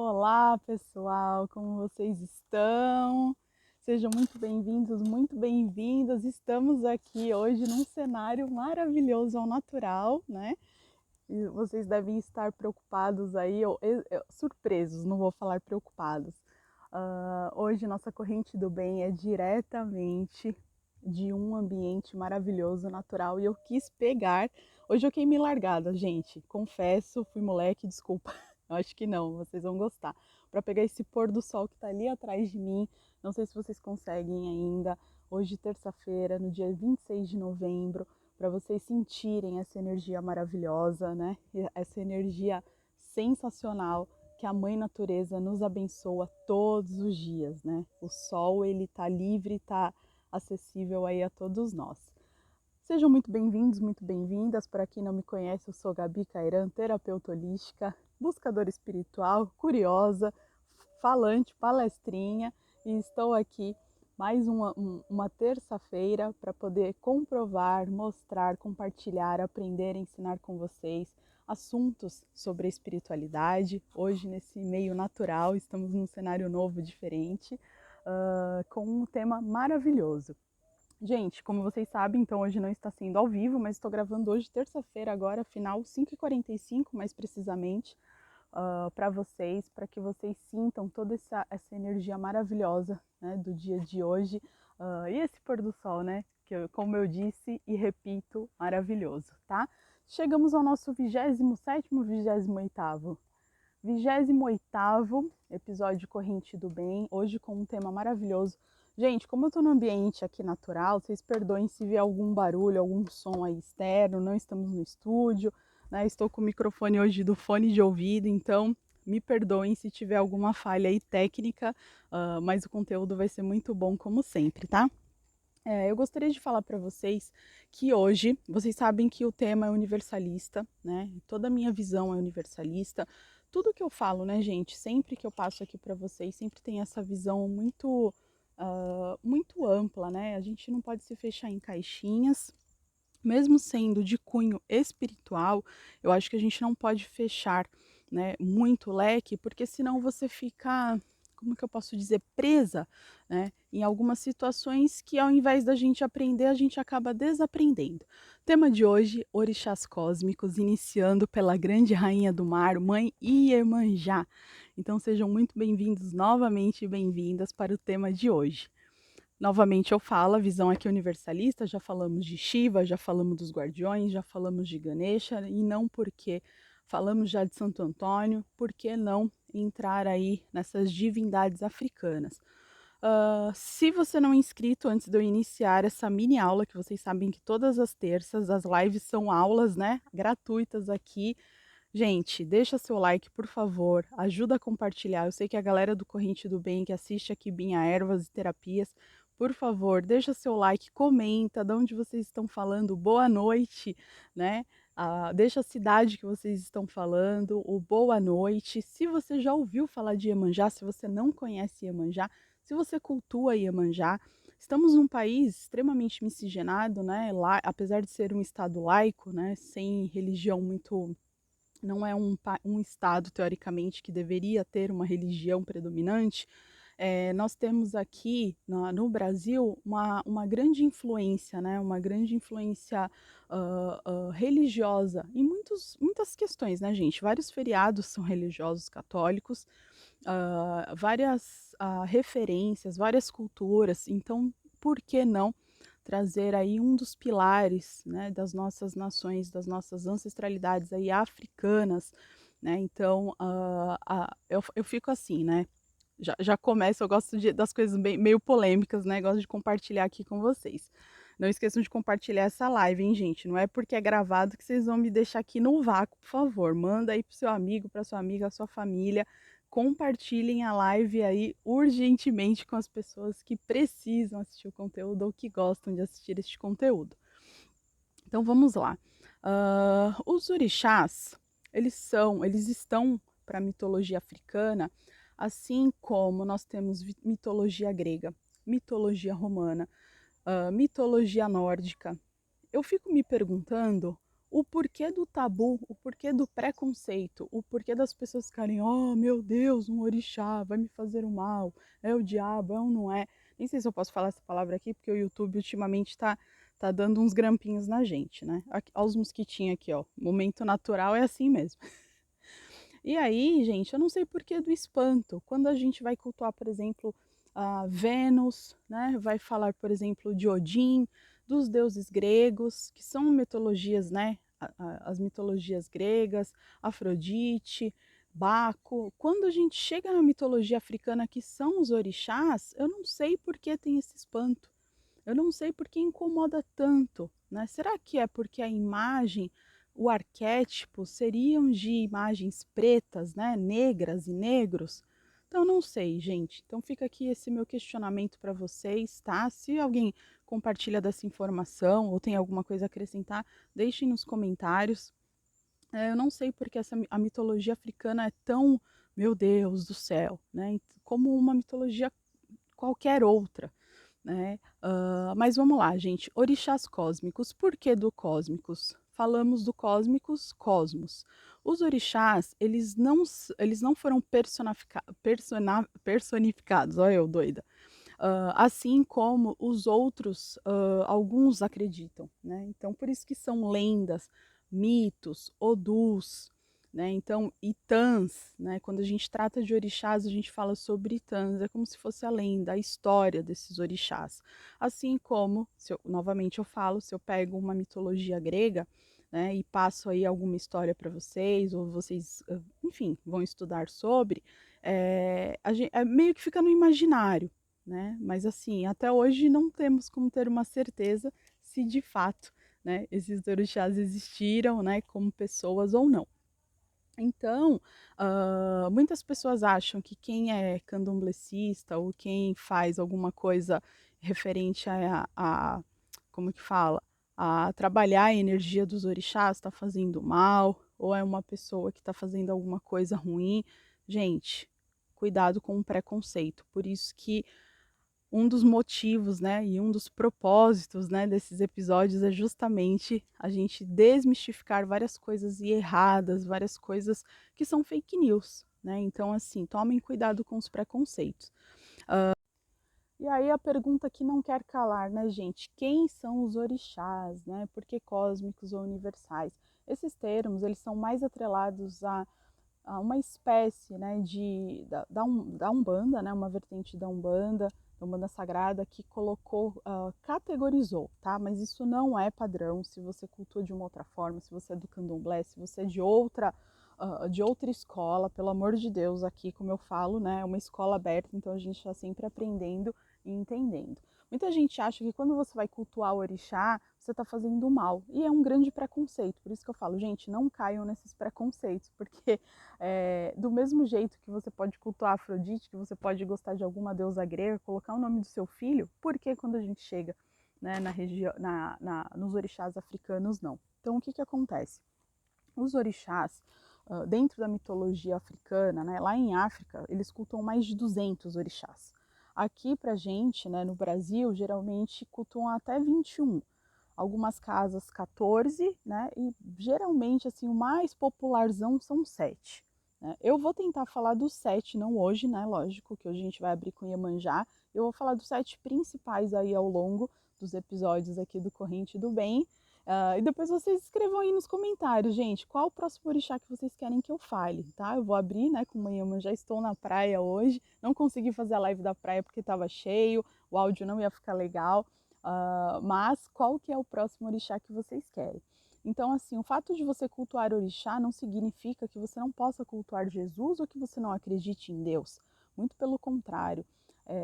Olá, pessoal, como vocês estão? Sejam muito bem-vindas. Estamos aqui hoje num cenário maravilhoso ao natural, né? E vocês devem estar preocupados aí, ou surpresos, não vou falar preocupados. Hoje nossa corrente do bem é diretamente de um ambiente maravilhoso, natural, e eu quis pegar. Hoje eu queimei largada, gente. Confesso, fui moleque, desculpa. Eu acho que não, vocês vão gostar. Para pegar esse pôr do sol que está ali atrás de mim, não sei se vocês conseguem ainda. Hoje, terça-feira, no dia 26 de novembro, para vocês sentirem essa energia maravilhosa, né? Essa energia sensacional que a Mãe Natureza nos abençoa todos os dias, né? O sol, ele tá livre, tá acessível aí a todos nós. Sejam muito bem-vindos, muito bem-vindas. Para quem não me conhece, eu sou Gabi Cairan, terapeuta holística, buscadora espiritual, curiosa, falante, palestrinha, e estou aqui mais uma terça-feira para poder comprovar, mostrar, compartilhar, aprender, ensinar com vocês assuntos sobre a espiritualidade. Hoje, nesse meio natural, estamos num cenário novo, diferente, com um tema maravilhoso. Gente, como vocês sabem, então hoje não está sendo ao vivo, mas estou gravando hoje, terça-feira, agora, final 5h45, mais precisamente, para vocês, para que vocês sintam toda essa energia maravilhosa, né, do dia de hoje, e esse pôr do sol, né, que como eu disse e repito, maravilhoso, tá? Chegamos ao nosso 27º, 28º episódio de Corrente do Bem, hoje com um tema maravilhoso. Gente, como eu tô no ambiente aqui natural, vocês perdoem se vier algum barulho, algum som aí externo, não estamos no estúdio, né? Estou com o microfone hoje do fone de ouvido, então me perdoem se tiver alguma falha aí técnica, mas o conteúdo vai ser muito bom como sempre, tá? Eu gostaria de falar para vocês que hoje, vocês sabem que o tema é universalista, né? Toda a minha visão é universalista. Tudo que eu falo, né, gente, sempre que eu passo aqui para vocês, sempre tem essa visão muito ampla, né? A gente não pode se fechar em caixinhas, mesmo sendo de cunho espiritual, eu acho que a gente não pode fechar, né, muito leque, porque senão você fica, como que eu posso dizer, presa, né, em algumas situações que ao invés da gente aprender, a gente acaba desaprendendo. Tema de hoje, orixás cósmicos, iniciando pela grande rainha do mar, Mãe Iemanjá. Então sejam muito bem-vindos novamente e bem-vindas para o tema de hoje. Novamente eu falo, a visão aqui é universalista, já falamos de Shiva, já falamos dos guardiões, já falamos de Ganesha, e não porque falamos já de Santo Antônio, por que não entrar aí nessas divindades africanas? Se você não é inscrito, antes de eu iniciar essa mini aula, que vocês sabem que todas as terças as lives são aulas, né, gratuitas aqui. Gente, deixa seu like, por favor, ajuda a compartilhar. Eu sei que a galera do Corrente do Bem que assiste aqui Binha Ervas e Terapias, por favor, deixa seu like, comenta de onde vocês estão falando, boa noite, né? Deixa a cidade que vocês estão falando, o boa noite. Se você já ouviu falar de Iemanjá, se você não conhece Iemanjá, se você cultua Iemanjá, estamos num país extremamente miscigenado, né? Lá, apesar de ser um estado laico, né? Sem religião muito, não é um estado, teoricamente, que deveria ter uma religião predominante. Nós temos aqui no Brasil uma grande influência, né? Uma grande influência religiosa em muitas questões, né, gente? Vários feriados são religiosos católicos, várias referências, várias culturas. Então, por que não trazer aí um dos pilares, né, das nossas nações, das nossas ancestralidades aí africanas, né? Então, eu fico assim, né? Já começo, eu gosto das coisas meio polêmicas, né? Gosto de compartilhar aqui com vocês. Não esqueçam de compartilhar essa live, hein, gente? Não é porque é gravado que vocês vão me deixar aqui no vácuo, por favor. Manda aí pro seu amigo, pra sua amiga, sua família. Compartilhem a live aí urgentemente com as pessoas que precisam assistir o conteúdo ou que gostam de assistir este conteúdo. Então vamos lá. Os orixás, eles estão para a mitologia africana, assim como nós temos mitologia grega, mitologia romana, mitologia nórdica. Eu fico me perguntando o porquê do tabu, o porquê do preconceito, o porquê das pessoas ficarem, oh meu Deus, um orixá vai me fazer o mal, é o diabo, é ou não é? Nem sei se eu posso falar essa palavra aqui, porque o YouTube ultimamente tá dando uns grampinhos na gente, né? Aqui, ó, os mosquitinhos aqui, ó. Momento natural é assim mesmo. E aí, gente, eu não sei porquê do espanto. Quando a gente vai cultuar, por exemplo, a Vênus, né? Vai falar, por exemplo, de Odin, dos deuses gregos, que são mitologias, né? As mitologias gregas, Afrodite, Baco. Quando a gente chega na mitologia africana, que são os orixás, eu não sei por que tem esse espanto. Eu não sei por que incomoda tanto, né? Será que é porque a imagem, o arquétipo seriam de imagens pretas, né? Negras e negros? Então não sei, gente. Então fica aqui esse meu questionamento para vocês, tá? Se alguém compartilha dessa informação ou tem alguma coisa a acrescentar, deixem nos comentários. Eu não sei porque a mitologia africana é tão, meu Deus do céu, né? Como uma mitologia qualquer outra, né? Mas vamos lá, gente. Orixás cósmicos. Por que do cósmicos? Falamos do cósmicos, cosmos. Os orixás, eles não foram personificados, olha eu doida. Assim como os outros, alguns acreditam, né? Então, por isso que são lendas, mitos, odus, né? Então, itãs, né? Quando a gente trata de orixás, a gente fala sobre itãs, é como se fosse a lenda, a história desses orixás. Assim como, novamente eu falo, se eu pego uma mitologia grega, né, e passo aí alguma história para vocês, ou vocês, enfim, vão estudar sobre, meio que fica no imaginário, né? Mas assim, até hoje não temos como ter uma certeza se de fato, né, esses orixás existiram, né, como pessoas ou não. Então, muitas pessoas acham que quem é candomblessista ou quem faz alguma coisa referente como que fala, a trabalhar a energia dos orixás está fazendo mal, ou é uma pessoa que está fazendo alguma coisa ruim. Gente, cuidado com o preconceito. Por isso que um dos motivos, né, e um dos propósitos, né, desses episódios é justamente a gente desmistificar várias coisas erradas, várias coisas que são fake news, né? Então, assim, tomem cuidado com os preconceitos. E aí a pergunta que não quer calar, né, gente? Quem são os orixás, né? Por que cósmicos ou universais? Esses termos, eles são mais atrelados a uma espécie, né, da Umbanda, né, uma vertente da Umbanda Sagrada, que colocou, categorizou, tá? Mas isso não é padrão. Se você cultua de uma outra forma, se você é do candomblé, se você é de outra escola, pelo amor de Deus, aqui, como eu falo, né, é uma escola aberta, então a gente está sempre aprendendo e entendendo. Muita gente acha que quando você vai cultuar o orixá, você está fazendo mal. E é um grande preconceito. Por isso que eu falo, gente, não caiam nesses preconceitos, porque do mesmo jeito que você pode cultuar a Afrodite, que você pode gostar de alguma deusa grega, colocar o nome do seu filho, por que quando a gente chega, né, nos orixás africanos, não? Então, o que, que acontece? Os orixás, dentro da mitologia africana, né, lá em África, eles cultuam mais de 200 orixás. Aqui pra gente, né, no Brasil, geralmente cultuam até 21. Algumas casas 14, né, e geralmente assim o mais popularzão são 7. Né? Eu vou tentar falar dos 7, não hoje, né, lógico, que hoje a gente vai abrir com Iemanjá. Eu vou falar dos 7 principais aí ao longo dos episódios aqui do Corrente do Bem. E depois vocês escrevam aí nos comentários, gente, qual o próximo orixá que vocês querem que eu fale, tá? Eu vou abrir, né, com manhã, já estou na praia hoje, não consegui fazer a live da praia porque estava cheio, o áudio não ia ficar legal, mas qual que é o próximo orixá que vocês querem? Então, assim, o fato de você cultuar orixá não significa que você não possa cultuar Jesus ou que você não acredite em Deus. Muito pelo contrário.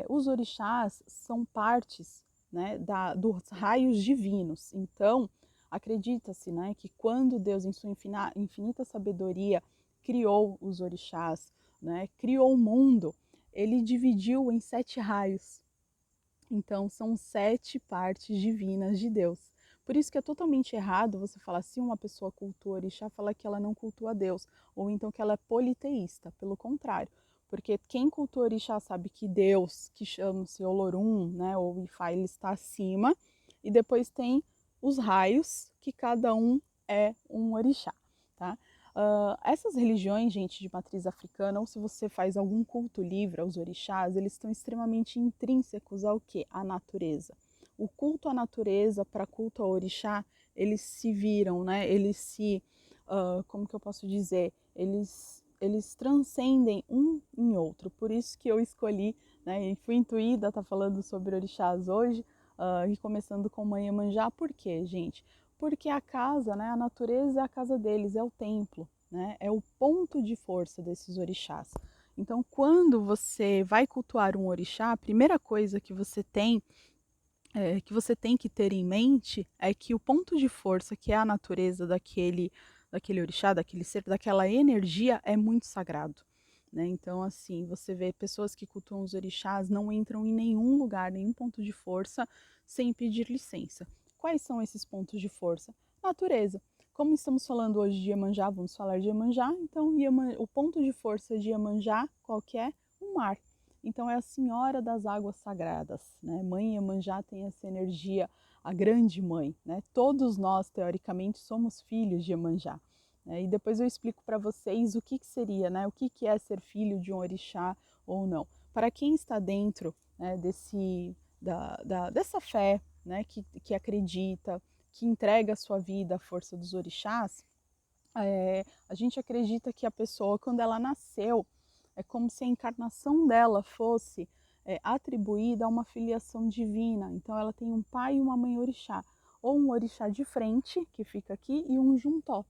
Os orixás são partes, né, dos raios divinos. Então, acredita-se, né, que quando Deus, em sua infinita sabedoria, criou os orixás, né, criou o mundo, ele dividiu em 7 raios. Então, são 7 partes divinas de Deus. Por isso que é totalmente errado você falar, se uma pessoa cultua orixá, falar que ela não cultua Deus, ou então que ela é politeísta, pelo contrário. Porque quem cultua orixá sabe que Deus, que chama-se Olorum, né, ou Ifá, ele está acima, e depois tem os raios, que cada um é um orixá, tá? Essas religiões, gente, de matriz africana, ou se você faz algum culto livre aos orixás, eles estão extremamente intrínsecos ao quê? À natureza. O culto à natureza para culto ao orixá, eles se viram, né? Eles se, como que eu posso dizer? Eles transcendem um em outro. Por isso que eu escolhi, né? E fui intuída a estar falando sobre orixás hoje, e começando com Mãe Iemanjá. Por quê, gente? Porque a casa, né, a natureza é a casa deles, é o templo, né, é o ponto de força desses orixás. Então, quando você vai cultuar um orixá, a primeira coisa que você tem que ter em mente é que o ponto de força, que é a natureza daquele orixá, daquele ser, daquela energia, é muito sagrado. Né? Então, assim, você vê pessoas que cultuam os orixás não entram em nenhum lugar, nenhum ponto de força, sem pedir licença. Quais são esses pontos de força? Natureza. Como estamos falando hoje de Iemanjá, vamos falar de Iemanjá. Então, o ponto de força de Iemanjá, qual que é? O mar. Então, é a senhora das águas sagradas, né? Mãe Iemanjá tem essa energia, a grande mãe, né? Todos nós, teoricamente, somos filhos de Iemanjá. Né? E depois eu explico para vocês o que seria, né? O que é ser filho de um orixá ou não. Para quem está dentro, né, dessa fé, né, que acredita, que entrega a sua vida à força dos orixás, a gente acredita que a pessoa, quando ela nasceu, é como se a encarnação dela fosse atribuída a uma filiação divina. Então, ela tem um pai e uma mãe orixá, ou um orixá de frente, que fica aqui, e um juntó.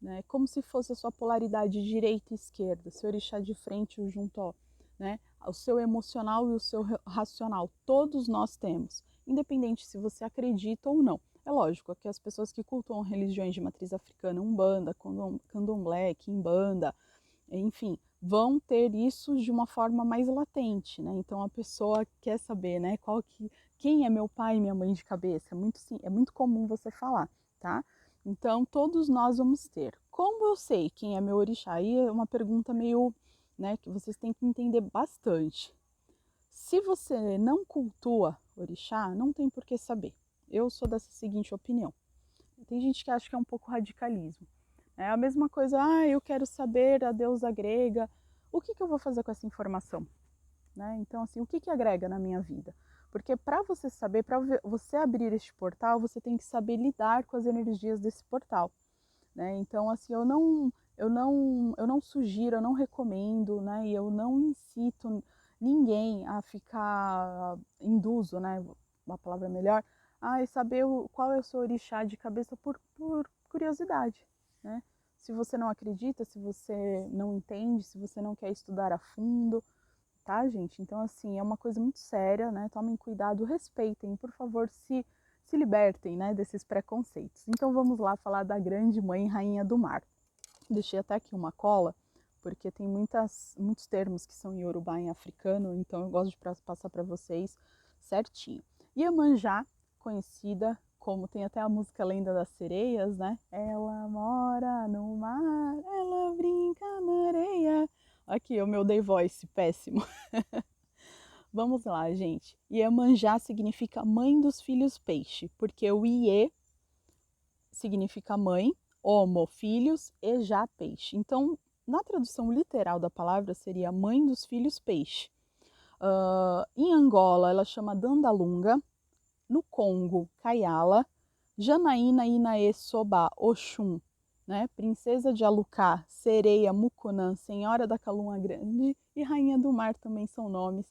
Né? Como se fosse a sua polaridade direita e esquerda, seu orixá de frente e o juntó. Né? O seu emocional e o seu racional, todos nós temos, independente se você acredita ou não. É lógico que as pessoas que cultuam religiões de matriz africana, Umbanda, Candomblé, Quimbanda, enfim, vão ter isso de uma forma mais latente, né? Então a pessoa quer saber, né, quem é meu pai e minha mãe de cabeça? É muito comum você falar, tá? Então todos nós vamos ter. Como eu sei quem é meu orixá? Aí é uma pergunta meio, né, que vocês têm que entender bastante. Se você não cultua orixá, não tem por que saber. Eu sou dessa seguinte opinião. Tem gente que acha que é um pouco radicalismo. É a mesma coisa, eu quero saber a deusa grega, o que eu vou fazer com essa informação? Né? Então, assim, o que agrega na minha vida? Porque para você saber, para você abrir este portal, você tem que saber lidar com as energias desse portal. Né? Então, assim, eu não sugiro, eu não recomendo, né? E eu não incito ninguém a ficar induzo, né? Uma palavra melhor, e saber qual é o seu orixá de cabeça por curiosidade, né? Se você não acredita, se você não entende, se você não quer estudar a fundo, tá, gente? Então, assim, é uma coisa muito séria, né? Tomem cuidado, respeitem, por favor, se libertem, né, desses preconceitos. Então, vamos lá falar da grande mãe rainha do mar. Deixei até aqui uma cola, porque tem muitos termos que são em Yorubá, em africano, então eu gosto de passar para vocês certinho. Iemanjá, conhecida como, tem até a música Lenda das Sereias, né? Ela mora no mar, ela brinca na areia. Aqui, o meu day voice, péssimo. Vamos lá, gente. Iemanjá significa mãe dos filhos peixe, porque o Iê significa mãe, homo, filhos, e já, peixe. Então, na tradução literal da palavra, seria mãe dos filhos peixe. Em Angola, ela chama Dandalunga. No Congo, Kayala. Janaína, Inaê, Sobá, Oxum, né? Princesa de Alucá, Sereia, Mucunã, Senhora da Calunga Grande e Rainha do Mar também são nomes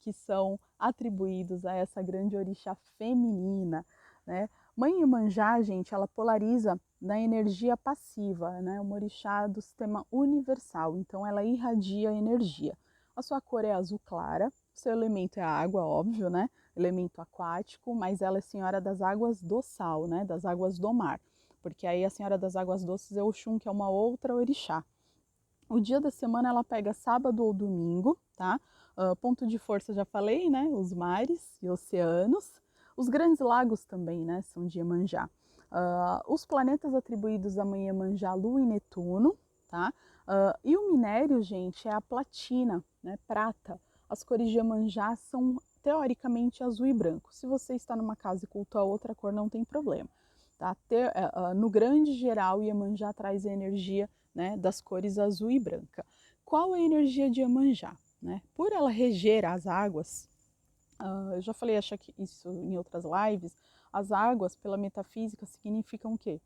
que são atribuídos a essa grande orixá feminina, né? Mãe Iemanjá, gente, ela polariza na energia passiva, né? Uma orixá do sistema universal, então ela irradia energia. A sua cor é azul clara, seu elemento é a água, óbvio, né? Elemento aquático, mas ela é senhora das águas do sal, né? Das águas do mar. Porque aí a senhora das águas doces é Oxum, que é uma outra orixá. O dia da semana ela pega sábado ou domingo, tá? Ponto de força, já falei, né? Os mares e oceanos. Os grandes lagos também, né? São de Iemanjá. Os planetas atribuídos a mãe Iemanjá, Lua e Netuno, tá? E o minério, gente, é a platina, né? Prata. As cores de Iemanjá são teoricamente azul e branco. Se você está numa casa e cultua outra cor, não tem problema. tá? No grande geral, Iemanjá traz a energia, né, das cores azul e branca. Qual a energia de Iemanjá? Né? Por ela reger as águas, eu já falei acho que isso em outras lives, as águas, pela metafísica, significam o quê?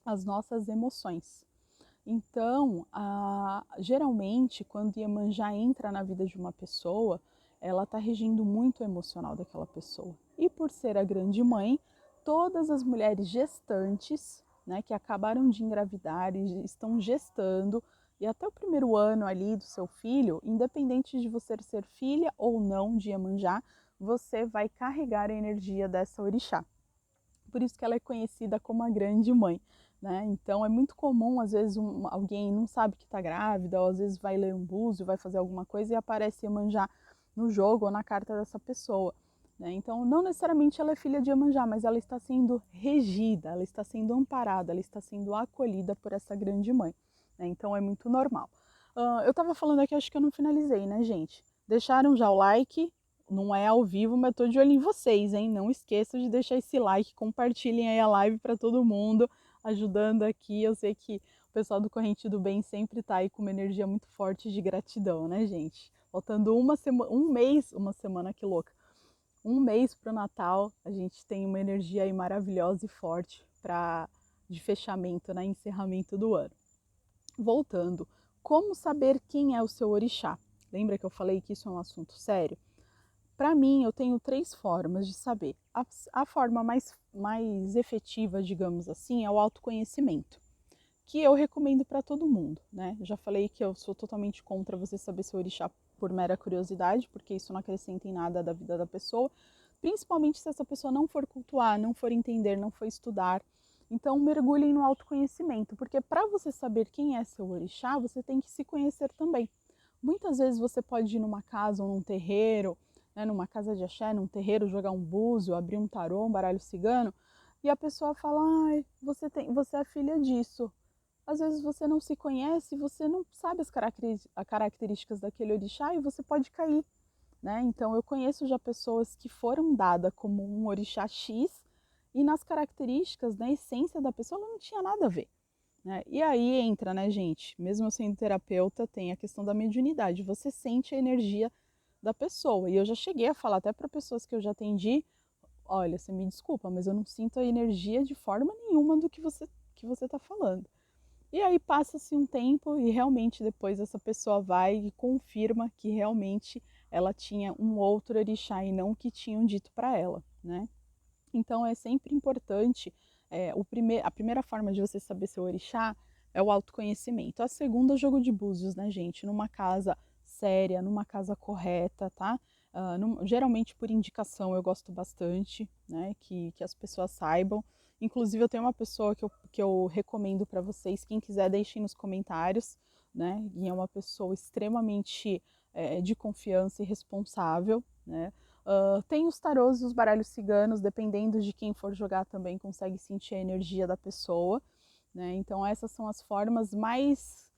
As nossas emoções. Então, geralmente, quando Iemanjá entra na vida de uma pessoa, ela está regindo muito o emocional daquela pessoa. E por ser a grande mãe, todas as mulheres gestantes, né, que acabaram de engravidar e estão gestando, e até o primeiro ano ali do seu filho, independente de você ser filha ou não de Iemanjá, você vai carregar a energia dessa orixá. Por isso que ela é conhecida como a grande mãe. Né? Então é muito comum, às vezes, alguém não sabe que está grávida, ou às vezes vai ler um búzio, vai fazer alguma coisa e aparece Iemanjá no jogo ou na carta dessa pessoa. Né? Então, não necessariamente ela é filha de Iemanjá, mas ela está sendo regida, ela está sendo amparada, ela está sendo acolhida por essa grande mãe. Né? Então, é muito normal. Eu estava falando aqui, acho que eu não finalizei, né, gente? Deixaram já o like? Não é ao vivo, mas tô de olho em vocês, hein? Não esqueçam de deixar esse like, compartilhem aí a live para todo mundo, ajudando aqui. Eu sei que o pessoal do Corrente do Bem sempre tá aí com uma energia muito forte de gratidão, né, gente? Faltando um mês, uma semana, que louca. Um mês para o Natal, a gente tem uma energia aí maravilhosa e forte de fechamento, né, encerramento do ano. Voltando, como saber quem é o seu orixá? Lembra que eu falei que isso é um assunto sério? Para mim, eu tenho 3 formas de saber. A forma mais efetiva, digamos assim, é o autoconhecimento, que eu recomendo para todo mundo, né? Eu já falei que eu sou totalmente contra você saber seu orixá por mera curiosidade, porque isso não acrescenta em nada da vida da pessoa, principalmente se essa pessoa não for cultuar, não for entender, não for estudar. Então, mergulhem no autoconhecimento, porque para você saber quem é seu orixá, você tem que se conhecer também. Muitas vezes você pode ir numa casa ou num terreiro, né, numa casa de axé, num terreiro, jogar um búzio, abrir um tarô, um baralho cigano, e a pessoa fala, ai, você é filha disso. Às vezes você não se conhece, você não sabe as características daquele orixá e você pode cair. Né? Então eu conheço já pessoas que foram dadas como um orixá X e nas características, na essência da pessoa, ela não tinha nada a ver. Né? E aí entra, né, gente? Mesmo eu sendo terapeuta, tem a questão da mediunidade. Você sente a energia da pessoa. E eu já cheguei a falar até para pessoas que eu já atendi: olha, você me desculpa, mas eu não sinto a energia de forma nenhuma do que você está falando. E aí passa-se um tempo e realmente depois essa pessoa vai e confirma que realmente ela tinha um outro orixá e não o que tinham dito para ela, né? Então é sempre importante, a primeira forma de você saber seu orixá é o autoconhecimento. A segunda é o jogo de búzios, né, gente? Numa casa séria, numa casa correta, tá? Geralmente por indicação eu gosto bastante, né? Que as pessoas saibam. Inclusive eu tenho uma pessoa que eu recomendo para vocês, quem quiser deixem nos comentários, né? E é uma pessoa extremamente de confiança e responsável, né? Tem os tarôs e os baralhos ciganos, dependendo de quem for jogar também consegue sentir a energia da pessoa, né? Então essas são as formas mais,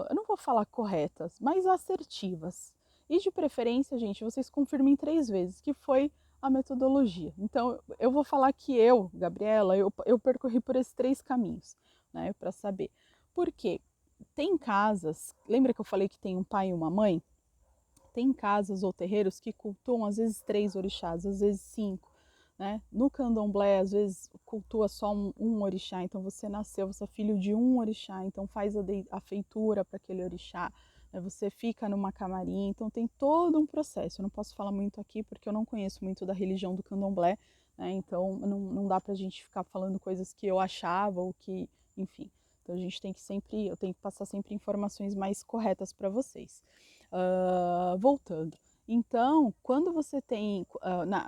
eu não vou falar corretas, mais assertivas. E de preferência, gente, vocês confirmem 3 vezes, que foi a metodologia. Então eu vou falar que eu, Gabriela, eu percorri por esses 3 caminhos, né? Para saber. Por quê? Tem casas, lembra que eu falei que tem um pai e uma mãe? Tem casas ou terreiros que cultuam às vezes 3 orixás, às vezes 5. Né? No candomblé, às vezes cultua só um orixá, então você nasceu, você é filho de um orixá, então faz a feitura para aquele orixá, né? Você fica numa camarim, então tem todo um processo. Eu não posso falar muito aqui porque eu não conheço muito da religião do candomblé, né? Então não dá para a gente ficar falando coisas que eu achava ou que, enfim. Então a gente tem que sempre, eu tenho que passar sempre informações mais corretas para vocês. Voltando. Então, quando você tem,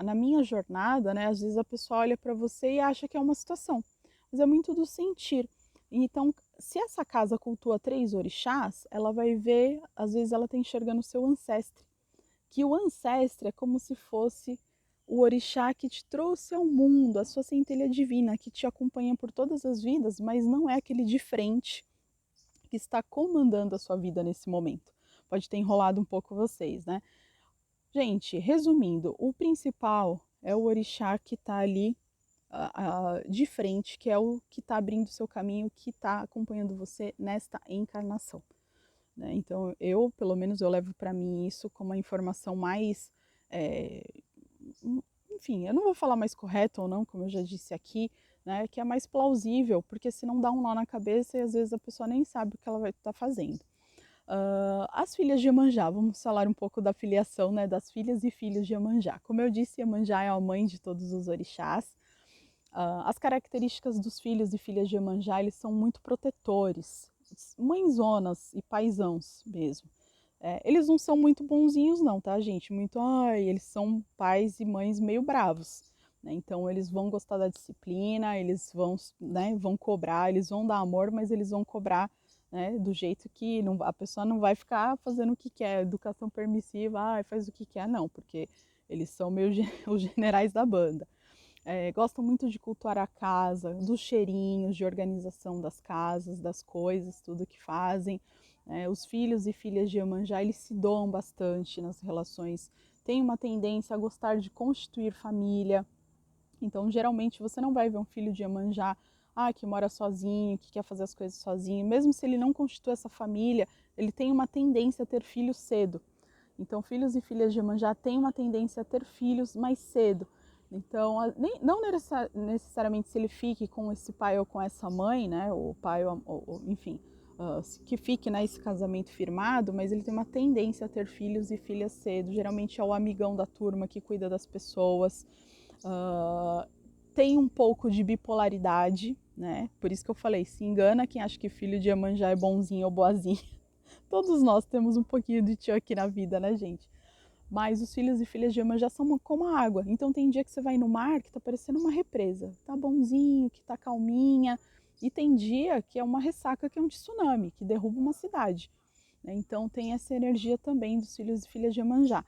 na minha jornada, né, às vezes a pessoa olha para você e acha que é uma situação, mas é muito do sentir. Então, se essa casa cultua 3 orixás, ela vai ver, às vezes ela está enxergando o seu ancestre, que o ancestre é como se fosse o orixá que te trouxe ao mundo, a sua centelha divina, que te acompanha por todas as vidas, mas não é aquele de frente que está comandando a sua vida nesse momento. Pode ter enrolado um pouco vocês, né? Gente, resumindo, o principal é o orixá que está ali de frente, que é o que está abrindo o seu caminho, que está acompanhando você nesta encarnação. Né? Então, pelo menos, eu levo para mim isso como a informação mais, enfim, eu não vou falar mais correta ou não, como eu já disse aqui, né, que é mais plausível, porque senão dá um nó na cabeça e às vezes a pessoa nem sabe o que ela vai estar fazendo. As filhas de Iemanjá, vamos falar um pouco da filiação, né, das filhas e filhos de Iemanjá. Como eu disse, Iemanjá é a mãe de todos os orixás. As características dos filhos e filhas de Iemanjá, eles são muito protetores, mãezonas e paizãos mesmo. Eles não são muito bonzinhos não, tá, gente? Eles são pais e mães meio bravos, né? Então eles vão gostar da disciplina, eles vão, né, vão cobrar, eles vão dar amor, mas eles vão cobrar, né, do jeito que a pessoa não vai ficar fazendo o que quer, educação permissiva, faz o que quer, não, porque eles são meio os generais da banda. Gostam muito de cultuar a casa, dos cheirinhos, de organização das casas, das coisas, tudo que fazem. Os filhos e filhas de Iemanjá, eles se doam bastante nas relações, têm uma tendência a gostar de constituir família. Então, geralmente, você não vai ver um filho de Iemanjá que mora sozinho, que quer fazer as coisas sozinho. Mesmo se ele não constitui essa família, ele tem uma tendência a ter filhos cedo. Então, filhos e filhas de Iemanjá têm uma tendência a ter filhos mais cedo. Então, não necessariamente se ele fique com esse pai ou com essa mãe, né, o pai, enfim, que fique nesse casamento firmado, mas ele tem uma tendência a ter filhos e filhas cedo. Geralmente é o amigão da turma que cuida das pessoas. Tem um pouco de bipolaridade, né? Por isso que eu falei, se engana quem acha que filho de Iemanjá é bonzinho ou boazinho. Todos nós temos um pouquinho de tio aqui na vida, né, gente? Mas os filhos e filhas de Iemanjá são como a água. Então tem dia que você vai no mar que tá parecendo uma represa. Tá bonzinho, que tá calminha. E tem dia que é uma ressaca, que é um tsunami, que derruba uma cidade. Então tem essa energia também dos filhos e filhas de Iemanjá.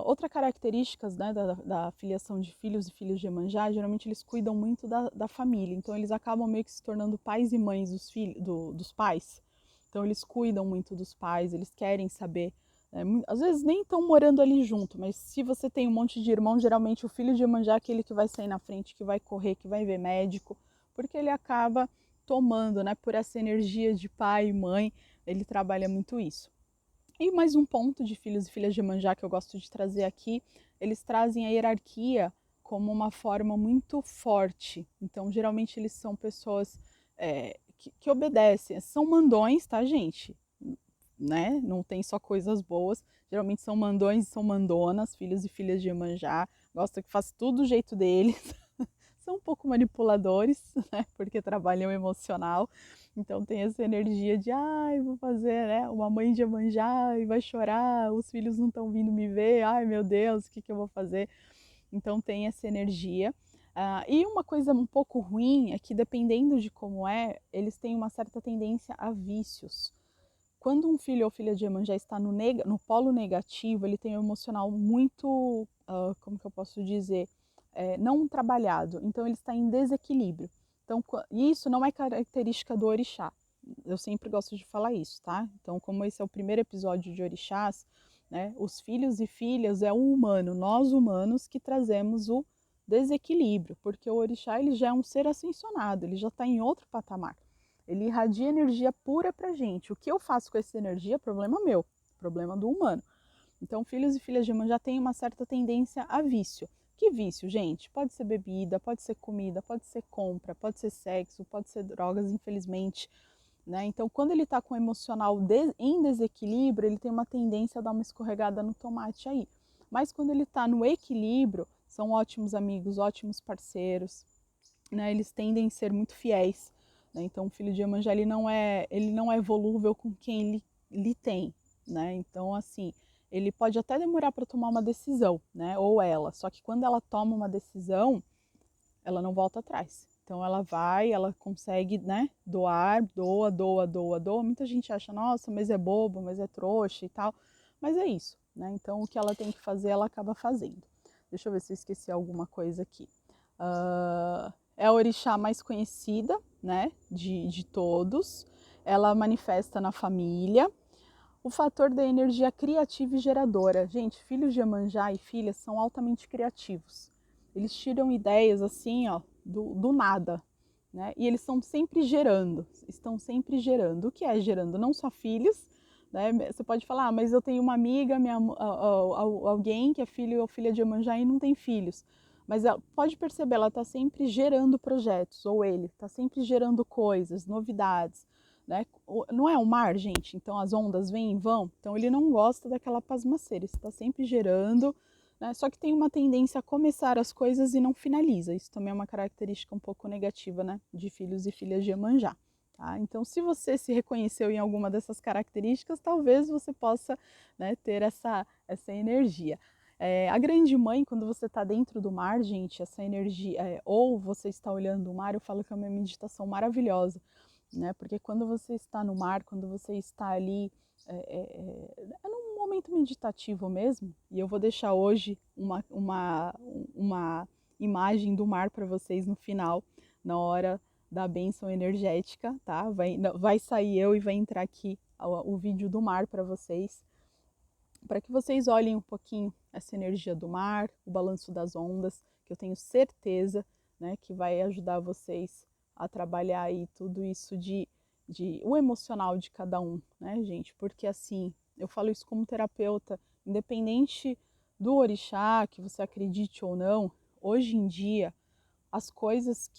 Outra característica, né, da filiação de filhos e filhas de Iemanjá, geralmente eles cuidam muito da família. Então eles acabam meio que se tornando pais e mães dos pais. Então eles cuidam muito dos pais, eles querem saber. Às vezes nem estão morando ali junto, mas se você tem um monte de irmãos, geralmente o filho de Iemanjá é aquele que vai sair na frente, que vai correr, que vai ver médico, porque ele acaba tomando, né, por essa energia de pai e mãe, ele trabalha muito isso. E mais um ponto de filhos e filhas de Iemanjá que eu gosto de trazer aqui, eles trazem a hierarquia como uma forma muito forte. Então, geralmente eles são pessoas que obedecem, são mandões, tá, gente? Né? Não tem só coisas boas. Geralmente são mandões e são mandonas, filhos e filhas de Iemanjá. Gostam que faça tudo do jeito deles. São um pouco manipuladores, né? Porque trabalham emocional. Então tem essa energia de, vou fazer, né, uma mãe de Iemanjá e vai chorar, os filhos não estão vindo me ver, meu Deus, o que eu vou fazer? Então tem essa energia. E uma coisa um pouco ruim é que, dependendo de como eles têm uma certa tendência a vícios. Quando um filho ou filha de Iemanjá está no polo negativo, ele tem um emocional muito, como que eu posso dizer, não trabalhado. Então ele está em desequilíbrio. Então isso não é característica do orixá. Eu sempre gosto de falar isso, tá? Então, como esse é o primeiro episódio de orixás, né, os filhos e filhas é o humano, nós humanos que trazemos o desequilíbrio, porque o orixá ele já é um ser ascensionado, ele já está em outro patamar. Ele irradia energia pura pra gente. O que eu faço com essa energia é problema meu, problema do humano. Então, filhos e filhas de Iemanjá têm uma certa tendência a vício. Que vício, gente? Pode ser bebida, pode ser comida, pode ser compra, pode ser sexo, pode ser drogas, infelizmente. Né? Então, quando ele está com o emocional em desequilíbrio, ele tem uma tendência a dar uma escorregada no tomate aí. Mas quando ele está no equilíbrio, são ótimos amigos, ótimos parceiros, né? Eles tendem a ser muito fiéis. Né? Então, o filho de Iemanjá ele não é volúvel com quem ele tem. Né? Então, assim, ele pode até demorar para tomar uma decisão, né? Ou ela. Só que quando ela toma uma decisão, ela não volta atrás. Então ela vai, ela consegue, né, doa. Muita gente acha, nossa, mas é bobo, mas é trouxa e tal. Mas é isso, né? Então o que ela tem que fazer, ela acaba fazendo. Deixa eu ver se eu esqueci alguma coisa aqui. É a orixá mais conhecida, né, de todos. Ela manifesta na família. O fator da energia criativa e geradora. Gente, filhos de Iemanjá e filhas são altamente criativos. eles tiram ideias assim, ó, do nada, né? E eles estão sempre gerando. O que é gerando? Não só filhos, né? Você pode falar, mas eu tenho uma amiga, alguém que é filho ou filha de Iemanjá e não tem filhos. Mas ela, pode perceber, ela está sempre gerando projetos, ou ele está sempre gerando coisas, novidades, né? Não é o mar, gente, então as ondas vêm e vão, então ele não gosta daquela pasmaceira, ele está sempre gerando, né? Só que tem uma tendência a começar as coisas e não finaliza, isso também é uma característica um pouco negativa, né, de filhos e filhas de Iemanjá. Tá? Então, se você se reconheceu em alguma dessas características, talvez você possa, né, ter essa energia. A grande mãe, quando você está dentro do mar, gente, essa energia, ou você está olhando o mar, eu falo que é uma meditação maravilhosa, né? Porque quando você está no mar, quando você está ali, é num momento meditativo mesmo, e eu vou deixar hoje uma imagem do mar para vocês no final, na hora da bênção energética, tá? Vai sair eu e vai entrar aqui o vídeo do mar para que vocês olhem um pouquinho essa energia do mar, o balanço das ondas, que eu tenho certeza, né, que vai ajudar vocês a trabalhar aí tudo isso de o emocional de cada um, né, gente? Porque assim, eu falo isso como terapeuta, independente do orixá, que você acredite ou não, hoje em dia, as coisas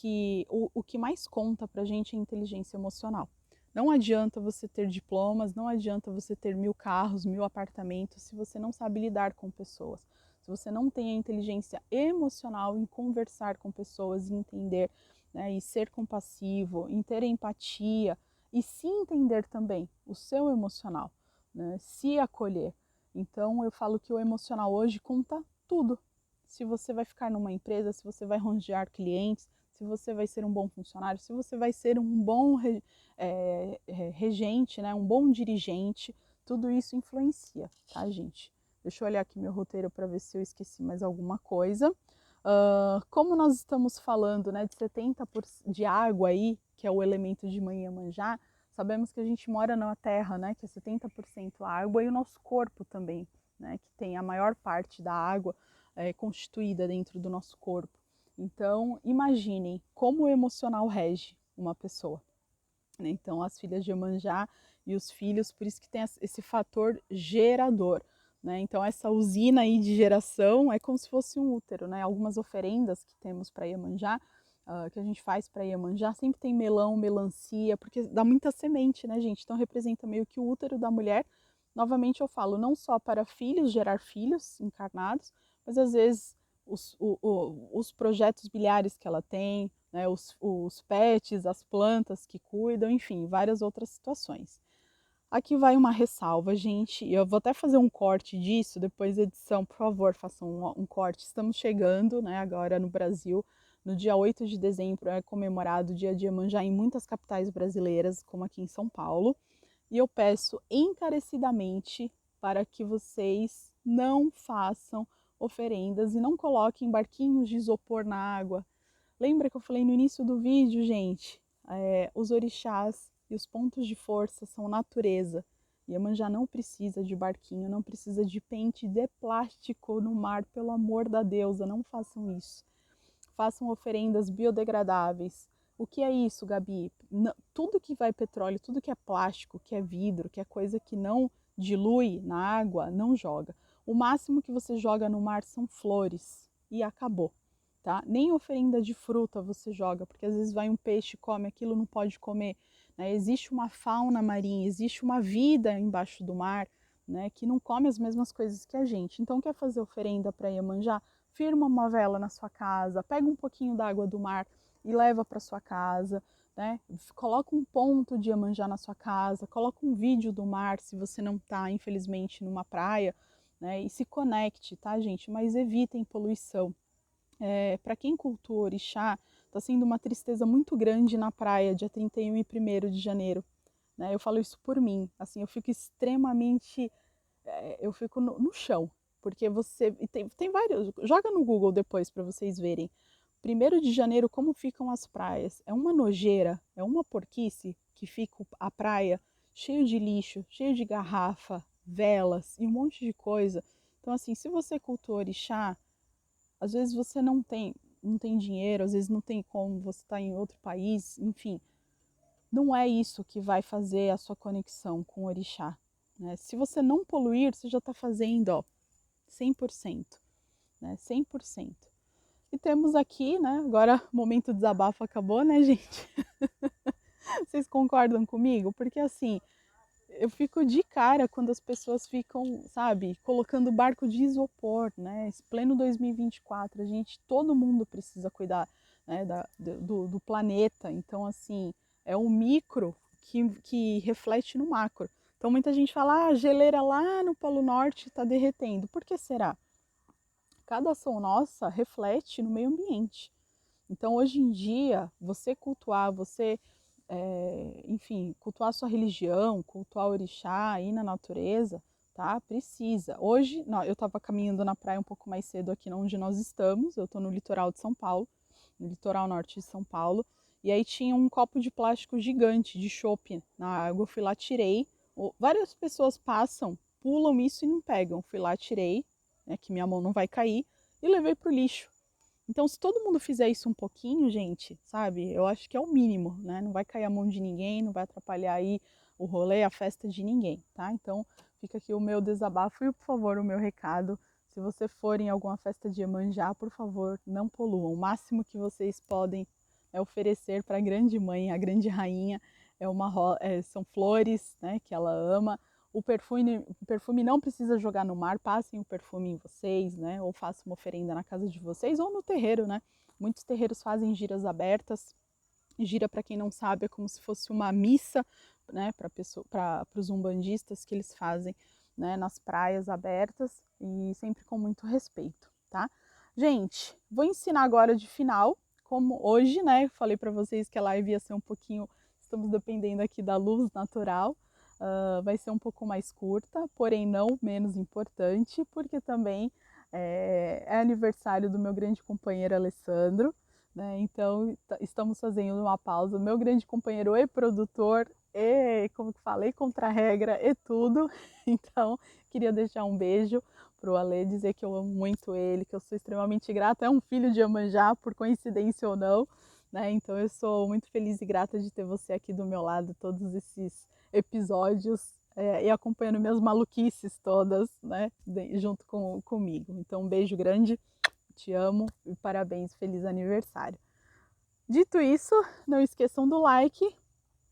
o que mais conta pra gente é a inteligência emocional. Não adianta você ter diplomas, não adianta você ter 1000 carros, 1000 apartamentos, se você não sabe lidar com pessoas. Se você não tem a inteligência emocional em conversar com pessoas, em entender, né, e ser compassivo, em ter empatia e se entender também o seu emocional, né, se acolher. Então eu falo que o emocional hoje conta tudo. Se você vai ficar numa empresa, se você vai rondear clientes, se você vai ser um bom funcionário, se você vai ser um bom regente, né, um bom dirigente, tudo isso influencia, tá, gente? Deixa eu olhar aqui meu roteiro para ver se eu esqueci mais alguma coisa. Como nós estamos falando, né, de 70% de água aí, que é o elemento de Mãe Iemanjá, sabemos que a gente mora na Terra, né, que é 70% água, e o nosso corpo também, né, que tem a maior parte da água constituída dentro do nosso corpo. Então, imaginem como o emocional rege uma pessoa. Né? Então, as filhas de Iemanjá e os filhos, por isso que tem esse fator gerador. Né? Então, essa usina aí de geração é como se fosse um útero. Né? Algumas oferendas que temos para Iemanjá, que a gente faz para Iemanjá, sempre tem melão, melancia, porque dá muita semente, né, gente? Então, representa meio que o útero da mulher. Novamente, eu falo, não só para filhos, gerar filhos encarnados, mas às vezes os projetos biliares que ela tem, né, os pets, as plantas que cuidam, enfim, várias outras situações. Aqui vai uma ressalva, gente, e eu vou até fazer um corte disso, depois edição, por favor, façam um corte. Estamos chegando, né, agora no Brasil, no dia 8 de dezembro é comemorado o Dia de Iemanjá em muitas capitais brasileiras, como aqui em São Paulo, e eu peço encarecidamente para que vocês não façam oferendas e não coloquem barquinhos de isopor na água. Lembra que eu falei no início do vídeo, gente? Os orixás e os pontos de força são natureza. Iemanjá não precisa de barquinho, não precisa de pente de plástico no mar, pelo amor da deusa, não façam isso. Façam oferendas biodegradáveis. O que é isso, Gabi? Tudo que vai petróleo, tudo que é plástico, que é vidro, que é coisa que não dilui na água, não joga. O máximo que você joga no mar são flores e acabou. Tá? Nem oferenda de fruta você joga, porque às vezes vai um peixe e come aquilo, não pode comer. Né? Existe uma fauna marinha, existe uma vida embaixo do mar, né, que não come as mesmas coisas que a gente. Então, quer fazer oferenda para Iemanjá? Firma uma vela na sua casa, pega um pouquinho da água do mar e leva para sua casa. Né? Coloca um ponto de Iemanjá na sua casa, coloca um vídeo do mar se você não está, infelizmente, numa praia, né? E se conecte, tá, gente? Mas evitem poluição. Para quem cultua orixá, está sendo uma tristeza muito grande na praia, dia 31 e 1º de janeiro. Né? Eu falo isso por mim, assim, eu fico extremamente, eu fico no chão, porque você, tem vários, joga no Google depois para vocês verem. 1º de janeiro, como ficam as praias? É uma nojeira, é uma porquice que fica a praia cheio de lixo, cheio de garrafa, velas e um monte de coisa. Então, assim, se você cultua orixá, às vezes você não tem dinheiro, às vezes não tem como, você está em outro país, enfim. Não é isso que vai fazer a sua conexão com o orixá, né? Se você não poluir, você já está fazendo, ó, 100%, né? 100%. E temos aqui, né? Agora, o momento do desabafo acabou, né, gente? Vocês concordam comigo? Porque assim, eu fico de cara quando as pessoas ficam, sabe, colocando barco de isopor, né? Esse pleno 2024, a gente, todo mundo precisa cuidar, né, do planeta. Então, assim, é o micro que reflete no macro. Então, muita gente fala, ah, a geleira lá no Polo Norte está derretendo. Por que será? Cada ação nossa reflete no meio ambiente. Então, hoje em dia, você cultuar, enfim, cultuar a sua religião, cultuar o orixá aí na natureza, tá? Precisa. Hoje, não, eu estava caminhando na praia um pouco mais cedo aqui onde nós estamos, eu estou no litoral de São Paulo, no litoral norte de São Paulo, e aí tinha um copo de plástico gigante de chopp na água, eu fui lá, tirei. Várias pessoas passam, pulam isso e não pegam. Fui lá, tirei, né, que minha mão não vai cair, e levei para o lixo. Então, se todo mundo fizer isso um pouquinho, gente, sabe? Eu acho que é o mínimo, né? Não vai cair a mão de ninguém, não vai atrapalhar aí o rolê, a festa de ninguém, tá? Então, fica aqui o meu desabafo e, por favor, o meu recado. Se você for em alguma festa de Iemanjá, por favor, não poluam. O máximo que vocês podem é oferecer para a grande mãe, a grande rainha, são flores, né, que ela ama. O perfume não precisa jogar no mar, passem o perfume em vocês, né? Ou façam uma oferenda na casa de vocês ou no terreiro, né? Muitos terreiros fazem giras abertas. Gira, para quem não sabe, é como se fosse uma missa, né? Para os umbandistas que eles fazem, né? Nas praias abertas e sempre com muito respeito, tá? Gente, vou ensinar agora de final, como hoje, né? Falei para vocês que a live ia ser um pouquinho, estamos dependendo aqui da luz natural. Vai ser um pouco mais curta, porém não menos importante, porque também é aniversário do meu grande companheiro Alessandro, né? Então estamos fazendo uma pausa. Meu grande companheiro e produtor, e como que falei, contra a regra e tudo. Então queria deixar um beijo pro Ale, dizer que eu amo muito ele, que eu sou extremamente grata. É um filho de Iemanjá, por coincidência ou não, né? Então eu sou muito feliz e grata de ter você aqui do meu lado todos esses episódios e acompanhando minhas maluquices todas, né, junto comigo. Então, um beijo grande, te amo e parabéns, feliz aniversário. Dito isso, não esqueçam do like.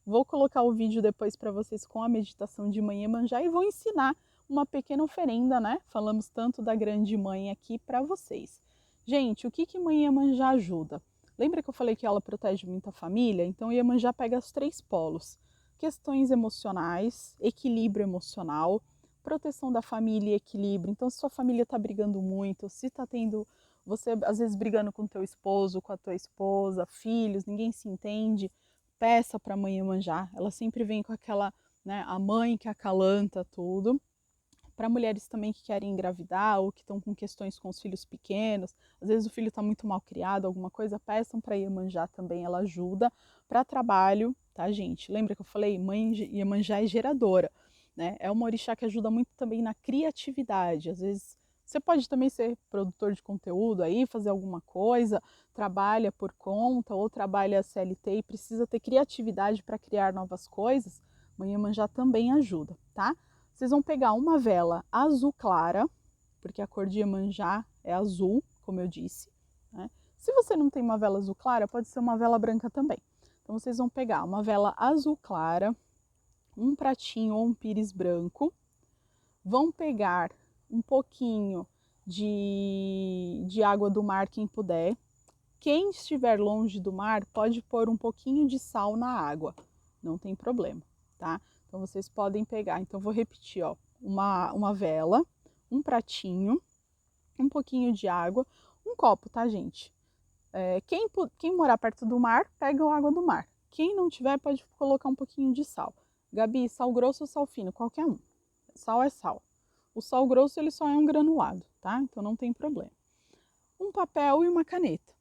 Vou colocar o vídeo depois para vocês com a meditação de Mãe Iemanjá e vou ensinar uma pequena oferenda, né? Falamos tanto da grande mãe aqui para vocês. Gente, o que Mãe Iemanjá ajuda? Lembra que eu falei que ela protege muito a família? Então, Iemanjá pega os 3 polos: questões emocionais, equilíbrio emocional, proteção da família e equilíbrio. Então, se sua família está brigando muito, se está tendo você às vezes brigando com teu esposo, com a tua esposa, filhos, ninguém se entende, peça para a mãe Iemanjá. Ela sempre vem com aquela, né, a mãe que acalanta tudo. Para mulheres também que querem engravidar ou que estão com questões com os filhos pequenos, às vezes o filho está muito mal criado, alguma coisa, peçam para Iemanjá também, ela ajuda. Para trabalho, tá, gente? Lembra que eu falei, mãe Iemanjá é geradora, né? É uma orixá que ajuda muito também na criatividade. Às vezes você pode também ser produtor de conteúdo aí, fazer alguma coisa, trabalha por conta ou trabalha CLT e precisa ter criatividade para criar novas coisas. Mãe Iemanjá também ajuda, tá? Vocês vão pegar uma vela azul clara, porque a cor de Iemanjá é azul, como eu disse, né? Se você não tem uma vela azul clara, pode ser uma vela branca também. Então vocês vão pegar uma vela azul clara, um pratinho ou um pires branco, vão pegar um pouquinho de água do mar, quem puder. Quem estiver longe do mar pode pôr um pouquinho de sal na água, não tem problema, tá? Então vocês podem pegar, então vou repetir, ó, uma vela, um pratinho, um pouquinho de água, um copo, tá, gente? Quem morar perto do mar, pega a água do mar. Quem não tiver, pode colocar um pouquinho de sal. Gabi, sal grosso ou sal fino? Qualquer um. Sal é sal. O sal grosso, ele só é um granulado, tá? Então não tem problema. Um papel e uma caneta.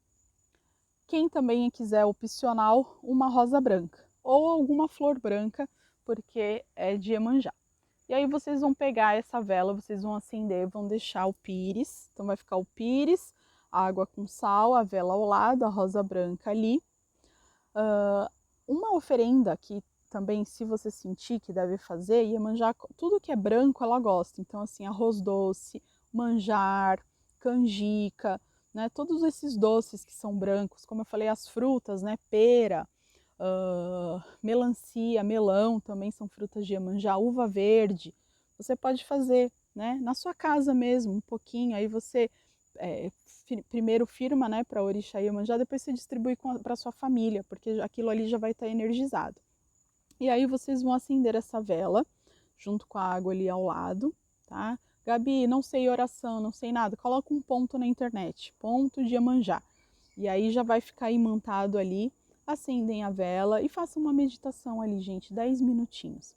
Quem também quiser opcional, uma rosa branca ou alguma flor branca, porque é de Iemanjá. E aí vocês vão pegar essa vela, vocês vão acender, vão deixar o pires, então vai ficar o pires, água com sal, a vela ao lado, a rosa branca ali. Uma oferenda que também, se você sentir que deve fazer, Iemanjá, tudo que é branco ela gosta. Então, assim, arroz doce, manjar, canjica, né? Todos esses doces que são brancos, como eu falei, as frutas, né? Pera, melancia, melão também são frutas de Iemanjá, uva verde. Você pode fazer, né? Na sua casa mesmo, um pouquinho, aí você primeiro firma, né, para Orixá e Iemanjá, depois você distribui para sua família, porque aquilo ali já vai estar energizado. E aí vocês vão acender essa vela, junto com a água ali ao lado, tá? Gabi, não sei oração, não sei nada, coloca um ponto na internet, ponto de Iemanjá. E aí já vai ficar imantado ali, acendem a vela e façam uma meditação ali, gente, 10 minutinhos.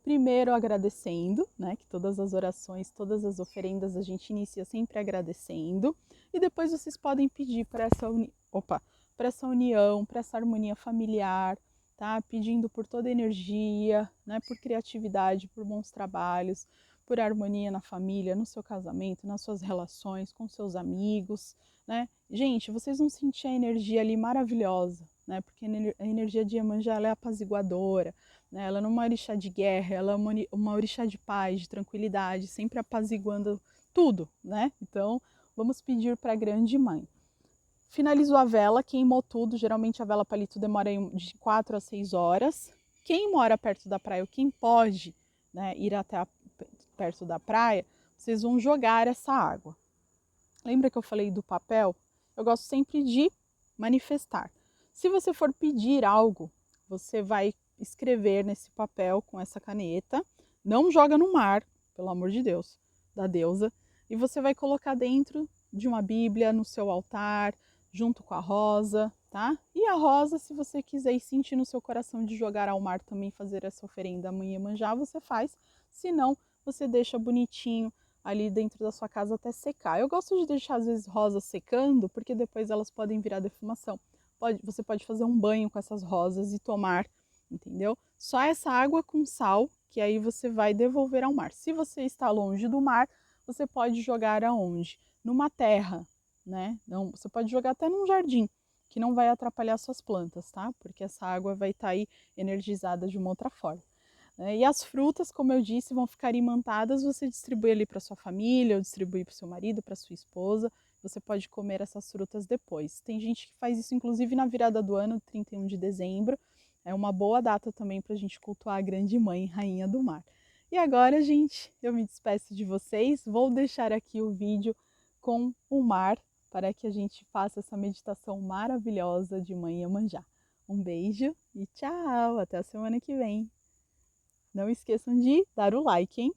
Primeiro agradecendo, né, que todas as orações, todas as oferendas a gente inicia sempre agradecendo, e depois vocês podem pedir para essa união, para essa harmonia familiar, tá? Pedindo por toda energia, né, por criatividade, por bons trabalhos, por harmonia na família, no seu casamento, nas suas relações com seus amigos, né? Gente, vocês vão sentir a energia ali maravilhosa, né? Porque a energia de Iemanjá ela é apaziguadora, né? Ela não é uma orixá de guerra, ela é uma orixá de paz, de tranquilidade, sempre apaziguando tudo, né? Então, vamos pedir para a grande mãe. Finalizou a vela, queimou tudo, geralmente a vela palito demora de 4 a 6 horas. Quem mora perto da praia, ou quem pode, né, ir até perto da praia, vocês vão jogar essa água. Lembra que eu falei do papel? Eu gosto sempre de manifestar. Se você for pedir algo, você vai escrever nesse papel com essa caneta. Não joga no mar, pelo amor de Deus, da deusa. E você vai colocar dentro de uma Bíblia, no seu altar, junto com a rosa, tá? E a rosa, se você quiser sentir no seu coração de jogar ao mar também, fazer essa oferenda à mãe Iemanjá, você faz. Se não, você deixa bonitinho ali dentro da sua casa até secar. Eu gosto de deixar às vezes rosas secando, porque depois elas podem virar defumação. Você pode fazer um banho com essas rosas e tomar, entendeu? Só essa água com sal, que aí você vai devolver ao mar. Se você está longe do mar, você pode jogar aonde? Numa terra, né? Não, você pode jogar até num jardim, que não vai atrapalhar suas plantas, tá? Porque essa água vai estar aí energizada de uma outra forma. E as frutas, como eu disse, vão ficar imantadas, você distribui ali para sua família, ou distribui para o seu marido, para sua esposa. Você pode comer essas frutas depois. Tem gente que faz isso, inclusive, na virada do ano, 31 de dezembro. É uma boa data também para a gente cultuar a grande mãe, rainha do mar. E agora, gente, eu me despeço de vocês. Vou deixar aqui o vídeo com o mar para que a gente faça essa meditação maravilhosa de Mãe Iemanjá. Um beijo e tchau! Até a semana que vem! Não esqueçam de dar o like, hein?